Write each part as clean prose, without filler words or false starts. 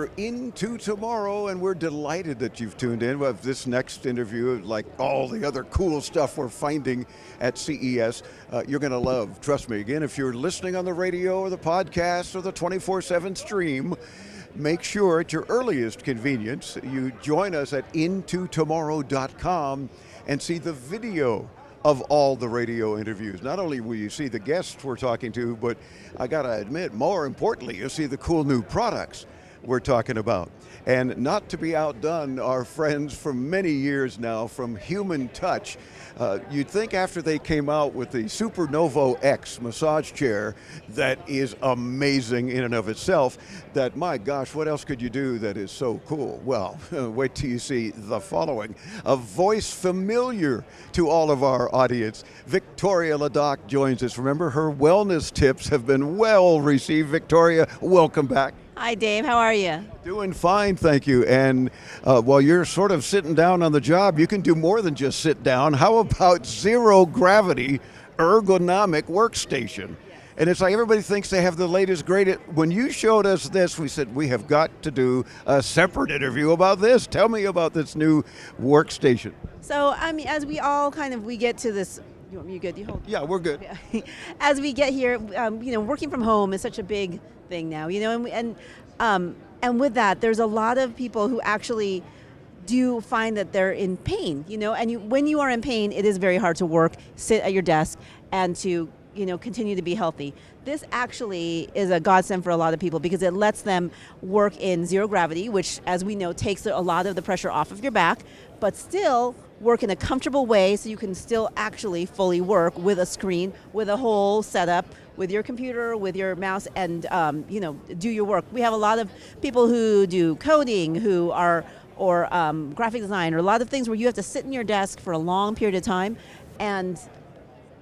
for Into Tomorrow, and we're delighted that you've tuned in. With this next interview, like all the other cool stuff we're finding at CES, you're going to love. Trust me. Again, if you're listening on the radio or the podcast or the 24/7 stream, make sure at your earliest convenience you join us at intotomorrow.com and see the video of all the radio interviews. Not only will you see the guests we're talking to, but I gotta admit, more importantly, you'll see the cool new products we're talking about. And not to be outdone, our friends from many years now from Human Touch. You'd think after they came out with the Supernovo X massage chair that is amazing in and of itself, that my gosh, what else could you do that is so cool? Well, wait till you see the following. A voice familiar to all of our audience. Victoria Lladoc joins us. Remember, her wellness tips have been well received. Victoria, welcome back. Hi, Dave. How are you? Doing fine, thank you. And while you're sort of sitting down on the job, you can do more than just sit down. How about zero gravity ergonomic workstation? And it's like everybody thinks they have the latest, greatest. When you showed us this, we said, we have got to do a separate interview about this. Tell me about this new workstation. So, I mean, as we all we get to this. You want me good? You hold? Yeah, we're good. As we get here, working from home is such a big thing now, and with that, there's a lot of people who actually do find that they're in pain, and when you are in pain, it is very hard to work, sit at your desk, and to continue to be healthy. This actually is a godsend for a lot of people because it lets them work in zero gravity, which, as we know, takes a lot of the pressure off of your back, but still work in a comfortable way so you can still actually fully work with a screen, with a whole setup, with your computer, with your mouse, and do your work. We have a lot of people who do coding, or graphic design, or a lot of things where you have to sit in your desk for a long period of time, and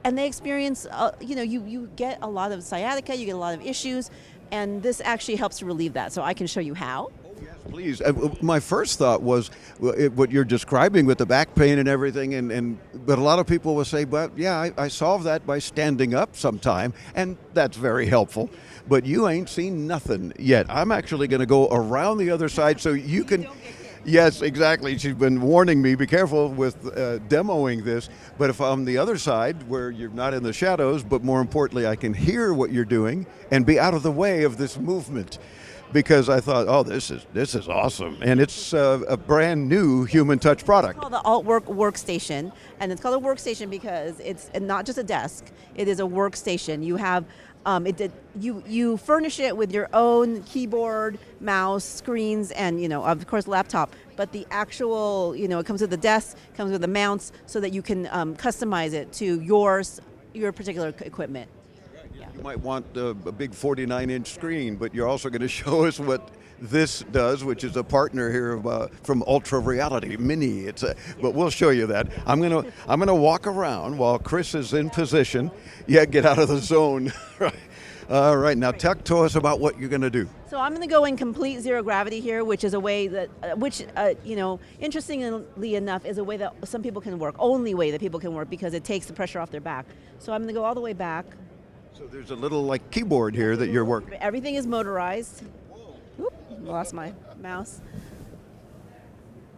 they experience, you get a lot of sciatica, you get a lot of issues, and this actually helps to relieve that. So I can show you how. Yes, please. My first thought was what you're describing with the back pain and everything, but a lot of people will say, but yeah, I solved that by standing up sometime, and that's very helpful. But you ain't seen nothing yet. I'm actually going to go around the other side so you can. Yes, exactly. She's been warning me, be careful with demoing this. But if I'm on the other side, where you're not in the shadows, but more importantly, I can hear what you're doing and be out of the way of this movement. Because I thought, oh, this is awesome. And it's a brand new Human Touch product. It's called the Altwork Workstation. And it's called a workstation because it's not just a desk. It is a workstation. You have you furnish it with your own keyboard, mouse, screens, and of course laptop. But the actual it comes with the desk, comes with the mounts, so that you can customize it to your particular equipment. You might want a big 49-inch screen, but you're also going to show us what this does, which is a partner here from Ultra Reality Mini. But we'll show you that. I'm gonna walk around while Chris is in position. Yeah, get out of the zone. Right. All right. Now talk to us about what you're going to do. So I'm going to go in complete zero gravity here, which is a way that, interestingly enough, is a way that some people can work. Only way that people can work because it takes the pressure off their back. So I'm going to go all the way back. So there's a little keyboard here that you're working. Everything is motorized. Oop, lost my mouse.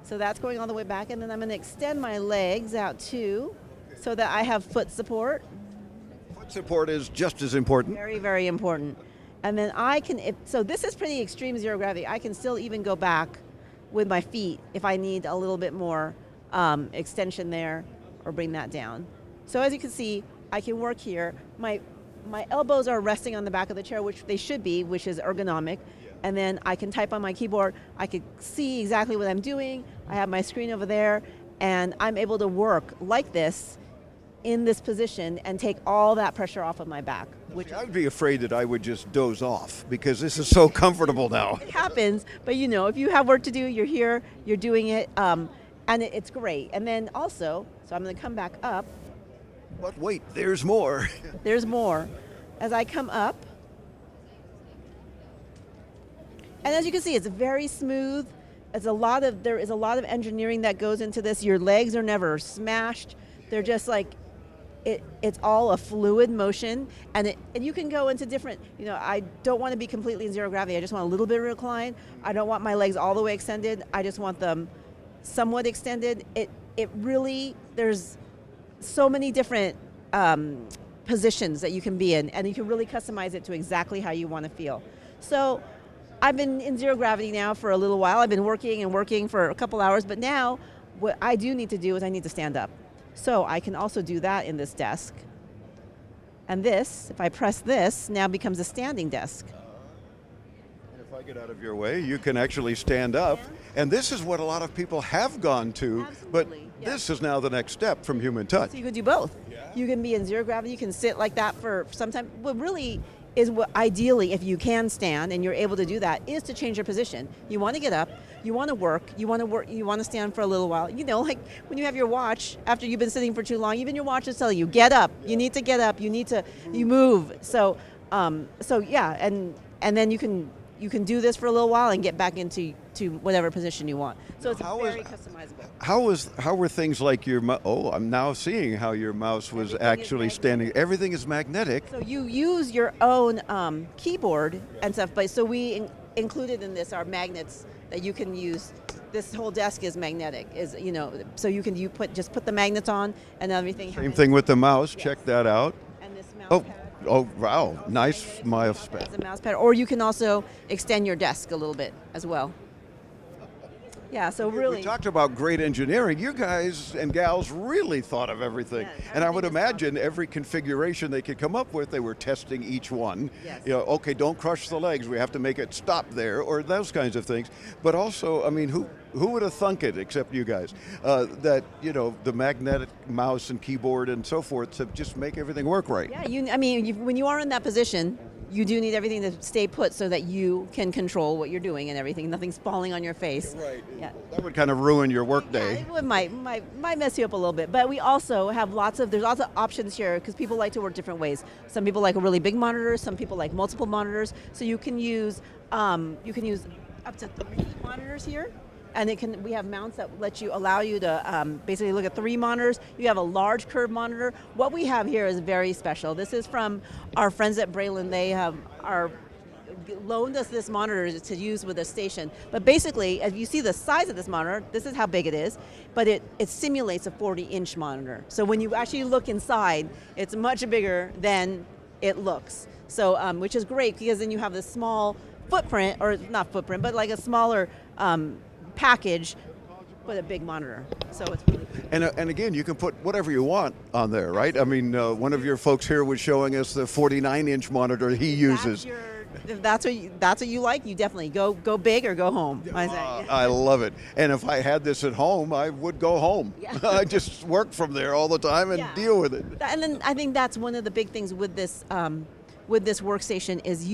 So that's going all the way back, and then I'm going to extend my legs out too, so that I have foot support. Foot support is just as important. Very, very important. And then so this is pretty extreme zero gravity. I can still even go back with my feet if I need a little bit more extension there, or bring that down. So as you can see, I can work here. My elbows are resting on the back of the chair, which they should be, which is ergonomic. And then I can type on my keyboard. I can see exactly what I'm doing. I have my screen over there, and I'm able to work like this in this position and take all that pressure off of my back. Which I would be afraid that I would just doze off because this is so comfortable now. It happens, but if you have work to do, you're here, you're doing it, and it's great. And then also, so I'm going to come back up. But wait, there's more. There's more. As I come up, and as you can see, it's very smooth. There is a lot of engineering that goes into this. Your legs are never smashed. They're just it's all a fluid motion, and you can go into different, I don't want to be completely in zero gravity. I just want a little bit of recline. I don't want my legs all the way extended. I just want them somewhat extended. It really, there's so many different positions that you can be in, and you can really customize it to exactly how you want to feel. So I've been in zero gravity now for a little while. I've been working for a couple hours, but now what I do need to do is I need to stand up. So I can also do that in this desk. And this, if I press this, now becomes a standing desk. If I get out of your way, you can actually stand up. And this is what a lot of people have gone to, but this is now the next step from human touch. So you can do both. You can be in zero gravity, you can sit like that for some time. What really is what ideally, if you can stand and you're able to do that, is to change your position. You want to get up, you want to work, you want to stand for a little while. Like when you have your watch, after you've been sitting for too long, even your watch is telling you, get up, you need to get up, you move. So yeah, and then you can do this for a little while and get back into whatever position you want. So it's very customizable. How were things like your I'm now seeing how your mouse was actually standing. Everything is magnetic. So you use your own keyboard and stuff, but so we included in this are magnets that you can use. This whole desk is magnetic, so you put the magnets on and everything. Same thing with the mouse. Yes. Check that out. And this mouse pad. Oh, wow. Nice mouse pad. It's a mouse pad. Or you can also extend your desk a little bit as well. Yeah, so really. We talked about great engineering. You guys and gals really thought of everything. Yes, and I would everything is imagine every configuration they could come up with, they were testing each one. Yes. Okay, don't crush the legs. We have to make it stop there, or those kinds of things. But also, I mean, who would have thunk it, except you guys, that, the magnetic mouse and keyboard and so forth to just make everything work right? Yeah, when you are in that position, you do need everything to stay put so that you can control what you're doing and everything. Nothing's falling on your face. Right. Yeah. That would kind of ruin your work day. Yeah, it might mess you up a little bit. But we also have there's lots of options here because people like to work different ways. Some people like a really big monitor. Some people like multiple monitors. So you can use up to 3 monitors here. And we have mounts that allow you to basically look at 3 monitors. You have a large curved monitor. What we have here is very special. This is from our friends at Braylon. They have loaned us this monitor to use with a station. But basically, as you see the size of this monitor, this is how big it is, but it simulates a 40-inch monitor. So when you actually look inside, it's much bigger than it looks. So, which is great because then you have this small footprint, or not footprint, but like a smaller package, but a big monitor. So it's really cool. And again, you can put whatever you want on there, right? I mean, one of your folks here was showing us the 49-inch monitor he uses. If that's what you like, you definitely go big or go home. I say. I love it. And if I had this at home, I would go home. Yeah. I just work from there all the time and deal with it. And then I think that's one of the big things with this workstation is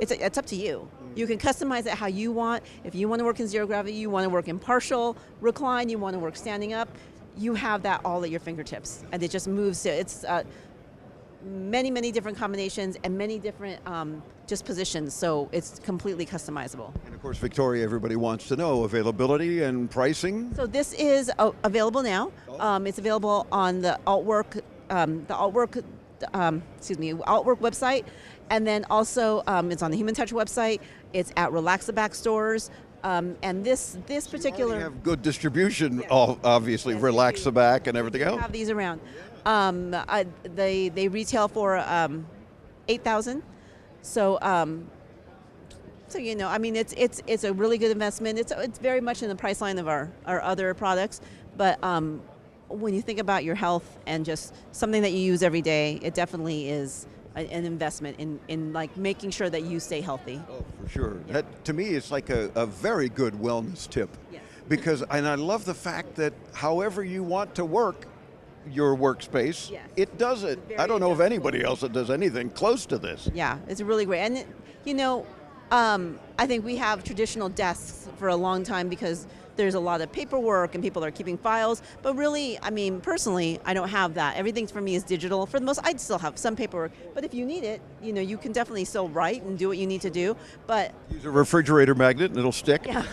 it's up to you. You can customize it how you want. If you want to work in zero gravity, you want to work in partial recline, you want to work standing up, you have that all at your fingertips. And it just moves to, it's many different combinations and many different just positions. So it's completely customizable. And of course, Victoria, everybody wants to know availability and pricing. So this is available now. It's available on the Altwork website. And then also, it's on the Human Touch website. It's at Relax-A-Back stores. And this particular... You have good distribution, obviously, Relax-A-Back and everything else. Have these around. They retail for $8,000. So it's a really good investment. It's very much in the price line of our other products. But when you think about your health and just something that you use every day, it definitely is an investment in like making sure that you stay healthy. Oh, for sure. Yeah. That, to me, it's like a very good wellness tip. Yes. Because, and I love the fact that however you want to work your workspace, it does it. I don't know of anybody else that does anything close to this. Yeah, it's really great. And, I think we have traditional desks for a long time because there's a lot of paperwork and people are keeping files, but really, personally, I don't have that. Everything for me is digital. For the most, I'd still have some paperwork, but if you need it, you can definitely still write and do what you need to do, but... Use a refrigerator magnet and it'll stick. Yeah,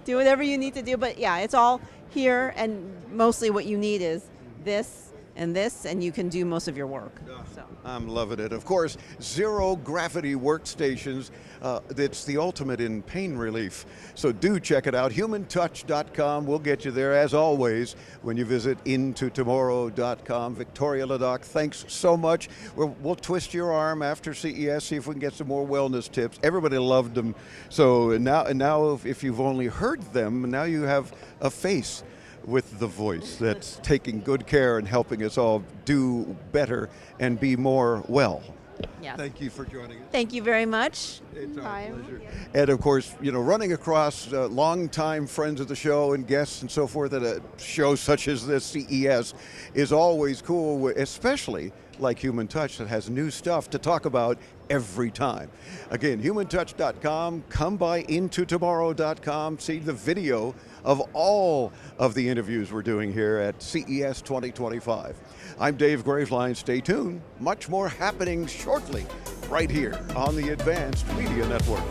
do whatever you need to do, but yeah, it's all here, and mostly what you need is this, in this, and you can do most of your work. So. I'm loving it. Of course, Zero Gravity Workstations, it's the ultimate in pain relief. So do check it out. HumanTouch.com will get you there, as always, when you visit IntoTomorrow.com. Victoria Lladoc, thanks so much. We'll twist your arm after CES, see if we can get some more wellness tips. Everybody loved them. So now if you've only heard them, now you have a face with the voice that's taking good care and helping us all do better and be more well. Yes. Thank you for joining us. Thank you very much. It's our Bye. pleasure. And of course, running across longtime friends of the show and guests and so forth at a show such as this CES is always cool, especially like Human Touch that has new stuff to talk about every time. Again, humantouch.com, come by IntoTomorrow.com, see the video of all of the interviews we're doing here at CES 2025. I'm Dave Graveline. Stay tuned. Much more happening shortly right here on the Advanced Media Network.